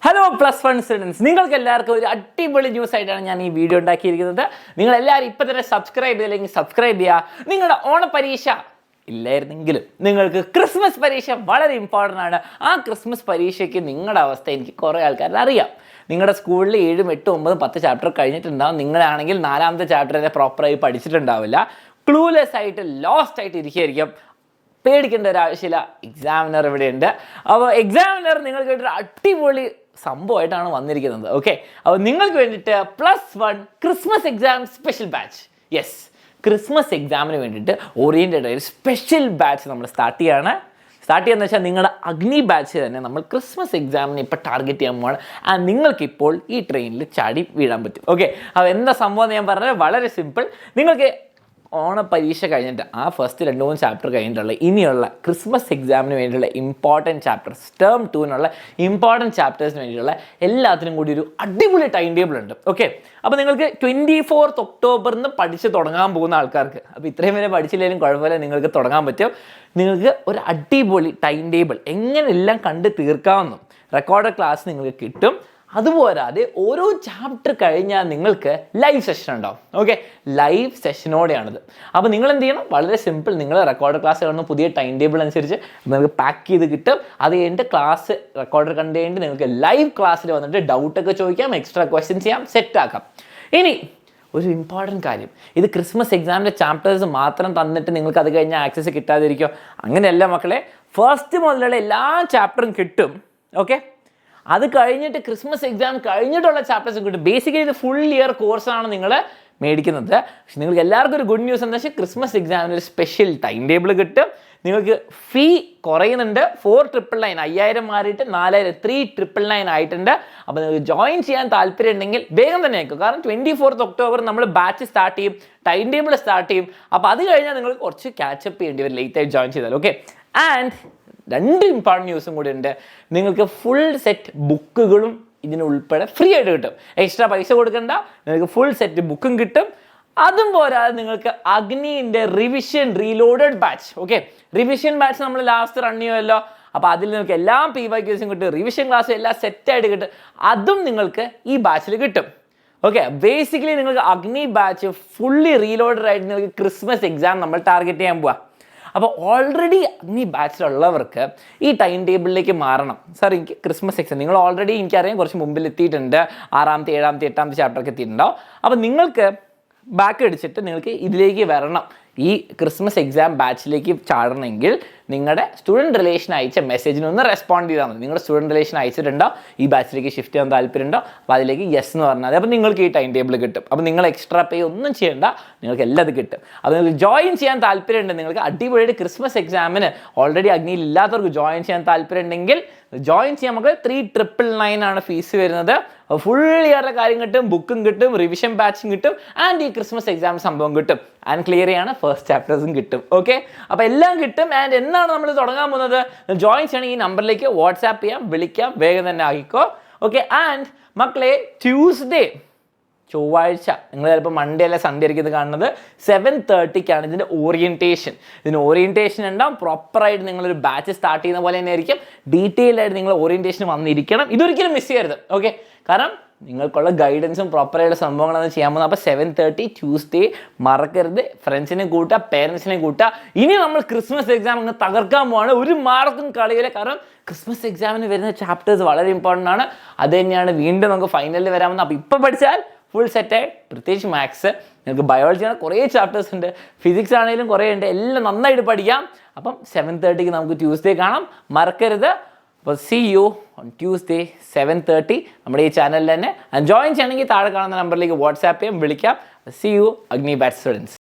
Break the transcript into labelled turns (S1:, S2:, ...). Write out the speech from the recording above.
S1: Hello plus one students, നിങ്ങൾക്ക് എല്ലാവർക്കും ഒരു അടിപൊളി ന്യൂസ് ആയിട്ടാണ് ഞാൻ ഈ വീഡിയോ ഉണ്ടാക്കിയിരിക്കുന്നത്. നിങ്ങളെല്ലാവരും ഇപ്പം തന്നെ സബ്സ്ക്രൈബ് ചെയ്തില്ലെങ്കിൽ സബ്സ്ക്രൈബ് ചെയ്യുക. നിങ്ങളുടെ ഓണപരീക്ഷ ഇല്ലായിരുന്നെങ്കിലും നിങ്ങൾക്ക് ക്രിസ്മസ് പരീക്ഷ വളരെ ഇമ്പോർട്ടൻ്റ് ആണ്. ആ ക്രിസ്മസ് പരീക്ഷയ്ക്ക് നിങ്ങളുടെ അവസ്ഥ എനിക്ക് കുറേ ആൾക്കാരുടെ അറിയാം. നിങ്ങളുടെ സ്കൂളിൽ 7, 8, 9, 10 ചാപ്റ്റർ കഴിഞ്ഞിട്ടുണ്ടാവും. നിങ്ങളാണെങ്കിൽ 4ാമത്തെ ചാപ്റ്റർ വരെ പ്രോപ്പറായി പഠിച്ചിട്ടുണ്ടാവില്ല. ക്ലൂലെസ് ആയിട്ട് ലോസ്റ്റ് ആയിട്ട് ഇരിക്കുകയായിരിക്കും. പേടിക്കേണ്ട ഒരു ആവശ്യമില്ല, എക്സാമിനർ ഇവിടെയുണ്ട്. അപ്പോൾ എക്സാമിനർ നിങ്ങൾക്ക് വേണ്ടി ഒരു അടിപൊളി സംഭവമായിട്ടാണ് വന്നിരിക്കുന്നത്. ഓക്കെ, അപ്പോൾ നിങ്ങൾക്ക് വേണ്ടിയിട്ട് +1 Christmas exam special batch. Yes, Christmas എക്സാമിന് വേണ്ടിയിട്ട് ഓറിയൻറ്റഡ് ആയ ഒരു സ്പെഷ്യൽ ബാച്ച് നമ്മൾ സ്റ്റാർട്ട് ചെയ്യുകയെന്ന് വെച്ചാൽ നിങ്ങളുടെ അഗ്നി ബാച്ച് തന്നെ നമ്മൾ ക്രിസ്മസ് എക്സാമിന് ഇപ്പോൾ ടാർഗറ്റ് ചെയ്യാൻ പോവാണ്. ആൻഡ് നിങ്ങൾക്കിപ്പോൾ ഈ ട്രെയിനിൽ ചാടി വീഴാൻ പറ്റും. ഓക്കെ, അപ്പോൾ എന്താ സംഭവം ഞാൻ പറഞ്ഞത് വളരെ സിമ്പിൾ. നിങ്ങൾക്ക് ഓണപരീക്ഷ കഴിഞ്ഞിട്ട് ആ ഫസ്റ്റ് 2-3 ചാപ്റ്റർ കഴിഞ്ഞിട്ടുള്ള ഇനിയുള്ള ക്രിസ്മസ് എക്സാമിന് വേണ്ടിയുള്ള ഇമ്പോർട്ടൻറ്റ് ചാപ്റ്റേഴ്സ്, ടേം 2-നുള്ള ഇമ്പോർട്ടൻറ്റ് ചാപ്റ്റേഴ്സിന് വേണ്ടിയുള്ള എല്ലാത്തിനും കൂടി ഒരു അടിപൊളി ടൈം ടേബിൾ ഉണ്ട്. ഓക്കെ, അപ്പോൾ നിങ്ങൾക്ക് 24th ഒക്ടോബറിന് പഠിച്ച് തുടങ്ങാൻ പോകുന്ന ആൾക്കാർക്ക്, അപ്പോൾ ഇത്രയും വരെ പഠിച്ചില്ലെങ്കിലും കുഴപ്പമില്ല, നിങ്ങൾക്ക് തുടങ്ങാൻ പറ്റും. നിങ്ങൾക്ക് ഒരു അടിപൊളി ടൈം ടേബിൾ എങ്ങനെയെല്ലാം കണ്ട് തീർക്കാമെന്നും റെക്കോർഡ് ക്ലാസ് നിങ്ങൾക്ക് കിട്ടും. അതുപോരാതെ ഓരോ ചാപ്റ്റർ കഴിഞ്ഞാൽ നിങ്ങൾക്ക് ലൈവ് സെഷൻ ഉണ്ടാവും. ഓക്കെ, ലൈവ് സെഷനോടെയാണിത്. അപ്പോൾ നിങ്ങൾ എന്ത് ചെയ്യണം? വളരെ സിമ്പിൾ. നിങ്ങൾ റെക്കോർഡ് ക്ലാസ് കാണുന്ന പുതിയ ടൈം ടേബിൾ അനുസരിച്ച് നിങ്ങൾക്ക് പാക്ക് ചെയ്ത് കിട്ടും. അത് കഴിഞ്ഞിട്ട് ക്ലാസ് റെക്കോർഡർ കണ്ടു കഴിഞ്ഞിട്ട് നിങ്ങൾക്ക് ലൈവ് ക്ലാസ്സിൽ വന്നിട്ട് ഡൗട്ടൊക്കെ ചോദിക്കാം, എക്സ്ട്രാ ക്വസ്റ്റ്യൻസ് ചെയ്യാം, സെറ്റാക്കാം. ഇനി ഒരു ഇമ്പോർട്ടൻറ്റ് കാര്യം, ഇത് ക്രിസ്മസ് എക്സാമിൻ്റെ ചാപ്റ്റേഴ്സ് മാത്രം തന്നിട്ട് നിങ്ങൾക്ക് അത് കഴിഞ്ഞാൽ ആക്സസ് കിട്ടാതിരിക്കുമോ? അങ്ങനെയല്ല മക്കളെ, ഫസ്റ്റ് മുതലുള്ള എല്ലാ ചാപ്റ്ററും കിട്ടും. ഓക്കെ, അത് കഴിഞ്ഞിട്ട് ക്രിസ്മസ് എക്സാം കഴിഞ്ഞിട്ടുള്ള ചാപ്റ്റേഴ്സും കിട്ടും. ബേസിക്കലി ഇത് ഫുൾ ഇയർ കോഴ്സാണ് നിങ്ങൾ മേടിക്കുന്നത്. പക്ഷെ നിങ്ങൾക്ക് എല്ലാവർക്കും ഒരു ഗുഡ് ന്യൂസ് എന്താ വെച്ചാൽ ക്രിസ്മസ് എക്സാമിന് ഒരു സ്പെഷ്യൽ ടൈം ടേബിൾ കിട്ടും. നിങ്ങൾക്ക് ഫീ കുറയുന്നുണ്ട്. 4,999, 5,000 മാറിയിട്ട് 4,000, 3,999 ആയിട്ടുണ്ട്. അപ്പോൾ നിങ്ങൾക്ക് ജോയിൻ ചെയ്യാൻ താല്പര്യം ഉണ്ടെങ്കിൽ വേഗം തന്നെ ആയിരിക്കും. കാരണം 24th ഒക്ടോബർ നമ്മൾ ബാച്ച് സ്റ്റാർട്ട് ചെയ്യും, ടൈം ടേബിൾ സ്റ്റാർട്ട് ചെയ്യും. അപ്പോൾ അത് കഴിഞ്ഞാൽ നിങ്ങൾ കുറച്ച് ക്യാച്ചപ്പ് ചെയ്യേണ്ടി വരും ലേറ്റായി ജോയിൻ ചെയ്താൽ. ഓക്കെ, ആൻഡ് 2 ഇമ്പോർട്ടൻറ്റ് ന്യൂസും കൂടി ഉണ്ട്. നിങ്ങൾക്ക് ഫുൾ സെറ്റ് ബുക്കുകളും ഇതിനുൾപ്പെടെ ഫ്രീ ആയിട്ട് കിട്ടും. എക്സ്ട്രാ പൈസ കൊടുക്കണ്ട, നിങ്ങൾക്ക് ഫുൾ സെറ്റ് ബുക്കും കിട്ടും. അതും പോരാതെ നിങ്ങൾക്ക് അഗ്നിൻ്റെ revision reloaded batch. Okay, revision batch നമ്മൾ ലാസ്റ്റ് റൺ ചെയ്യുമല്ലോ. അപ്പോൾ അതിൽ നിങ്ങൾക്ക് എല്ലാ PYQs കിട്ടും, റിവിഷൻ ക്ലാസ്സും എല്ലാം സെറ്റായിട്ട് കിട്ടും. അതും നിങ്ങൾക്ക് ഈ ബാച്ചിൽ കിട്ടും. ഓക്കെ, ബേസിക്കലി നിങ്ങൾക്ക് അഗ്നി ബാച്ച് ഫുള്ളി റീലോഡഡ് ആയിട്ട് നിങ്ങൾക്ക് ക്രിസ്മസ് എക്സാം നമ്മൾ ടാർഗറ്റ് ചെയ്യാൻ പോവാം. അപ്പോൾ ഓൾറെഡി അഗ്നി ബാച്ചിലുള്ളവർക്ക് ഈ ടൈം ടേബിളിലേക്ക് മാറണം. സാർ, എനിക്ക് ക്രിസ്മസ് എക്സാം നിങ്ങൾ ഓൾറെഡി എനിക്കറിയാം കുറച്ച് മുമ്പിൽ എത്തിയിട്ടുണ്ട്, 6ാമത്തെ 7ാമത്തെ 8ാമത്തെ ചാപ്റ്ററൊക്കെ എത്തിയിട്ടുണ്ടാവും. അപ്പോൾ നിങ്ങൾക്ക് ബാക്ക് അടിച്ചിട്ട് നിങ്ങൾക്ക് ഇതിലേക്ക് വരണം. ഈ ക്രിസ്മസ് എക്സാം ബാച്ചിലേക്ക് ചാടണമെങ്കിൽ നിങ്ങളുടെ സ്റ്റുഡൻറ്റ് റിലേഷൻ അയച്ച മെസ്സേജിനൊന്ന് റെസ്പോണ്ട് ചെയ്താൽ മതി. നിങ്ങളുടെ സ്റ്റുഡൻറ്റ് റിലേഷൻ അയച്ചിട്ടുണ്ടോ ഈ ബാച്ചിലേക്ക് ഷിഫ്റ്റ് ചെയ്യാൻ താല്പര്യമുണ്ടോ, അപ്പോൾ അതിലേക്ക് യെസ് എന്ന് പറഞ്ഞാൽ മതി. അപ്പോൾ നിങ്ങൾക്ക് ഈ ടൈം ടേബിൾ കിട്ടും. അപ്പോൾ നിങ്ങൾ എക്സ്ട്രാ പേ ഒന്നും ചെയ്യേണ്ട, നിങ്ങൾക്ക് എല്ലാം അത് കിട്ടും. അപ്പോൾ നിങ്ങൾക്ക് ജോയിൻ ചെയ്യാൻ താല്പര്യമുണ്ട്, നിങ്ങൾക്ക് അടിപൊളിയായിട്ട് ക്രിസ്മസ് എക്സാമിന് ഓൾറെഡി അഗ്നിയിൽ ഇല്ലാത്തവർക്ക് ജോയിൻ ചെയ്യാൻ താല്പര്യമുണ്ടെങ്കിൽ ജോയിൻ ചെയ്യാൻ നമുക്ക് 3,999 ആണ് ഫീസ് വരുന്നത്. ഫുൾ ഇയറിലെ കാര്യം കിട്ടും, ബുക്കും കിട്ടും, റിവിഷൻ ബാച്ചും കിട്ടും, ആൻഡ് ഈ ക്രിസ്മസ് എക്സാം സംഭവം കിട്ടും. ആൻഡ് ക്ലിയർ ചെയ്യാണ് ഫസ്റ്റ് ചാപ്റ്റേഴ്സും കിട്ടും. ഓക്കെ, അപ്പോൾ എല്ലാം കിട്ടും. ആൻഡ് എന്നാണ് നമ്മൾ തുടങ്ങാൻ പോകുന്നത്? ജോയിൻ ചെയ്യണമെങ്കിൽ ഈ നമ്പറിലേക്ക് വാട്സാപ്പ് ചെയ്യാം, വിളിക്കാം, വേഗം തന്നെ ആക്കിക്കോ. ഓക്കെ, ആൻഡ് മക്കളെ ട്യൂസ്ഡേ, ചൊവ്വാഴ്ച, നിങ്ങൾ ചിലപ്പോൾ മൺഡേ അല്ല സൺഡേ ആയിരിക്കും ഇത് കാണുന്നത്, 7:30-ക്കാണ് ഇതിൻ്റെ ഓറിയൻറ്റേഷൻ. ഇതിന് ഓറിയൻറ്റേഷൻ ഉണ്ടാവും. പ്രോപ്പറായിട്ട് നിങ്ങളൊരു ബാച്ച് സ്റ്റാർട്ട് ചെയ്യുന്ന പോലെ തന്നെ ആയിരിക്കും. ഡീറ്റെയിൽഡ് ആയിട്ട് നിങ്ങൾ ഓറിയൻറ്റേഷൻ വന്നിരിക്കണം. ഇതൊരിക്കലും മിസ് ചെയ്യരുത്. ഓക്കെ, കാരണം നിങ്ങൾക്കുള്ള ഗൈഡൻസും പ്രോപ്പറായിട്ടുള്ള സംഭവങ്ങളാണ് ചെയ്യാൻ പോകുന്നത്. അപ്പോൾ 7:30 ട്യൂസ്ഡേ മറക്കരുത്. ഫ്രണ്ട്സിനെ കൂട്ടുക, പേരൻസിനെ കൂട്ടുക. ഇനി നമ്മൾ ക്രിസ്മസ് എക്സാം അങ്ങ് തകർക്കാൻ പോവാണ്. ഒരു മാർക്കും കളിയില്ല. കാരണം ക്രിസ്മസ് എക്സാമിന് വരുന്ന ചാപ്റ്റേഴ്സ് വളരെ ഇമ്പോർട്ടൻ്റ് ആണ്. അത് തന്നെയാണ് വീണ്ടും നമുക്ക് ഫൈനലിൽ വരാമെന്ന്. അപ്പോൾ ഇപ്പോൾ പഠിച്ചാൽ ഫുൾ സെറ്റായി. പ്രത്യേകിച്ച് മാത്സ്, നിങ്ങൾക്ക് ബയോളജിയാണ് കുറേ ചാപ്റ്റേഴ്സ് ഉണ്ട്, ഫിസിക്സ് ആണെങ്കിലും കുറേ ഉണ്ട്. എല്ലാം നന്നായിട്ട് പഠിക്കാം. അപ്പം 7:30-ക്ക് നമുക്ക് ട്യൂസ്ഡേ കാണാം, മറക്കരുത്. അപ്പോൾ സീ യു ഓൺ ട്യൂസ്ഡേ 7:30 നമ്മുടെ ഈ ചാനലിൽ തന്നെ. ജോയിൻ ചെയ്യണമെങ്കിൽ താഴെ കാണുന്ന നമ്പറിലേക്ക് വാട്സാപ്പ് ചെയ്യാം, വിളിക്കാം. സീ യു അഗ്നി ബാച്ച് സ്റ്റുഡൻസ്.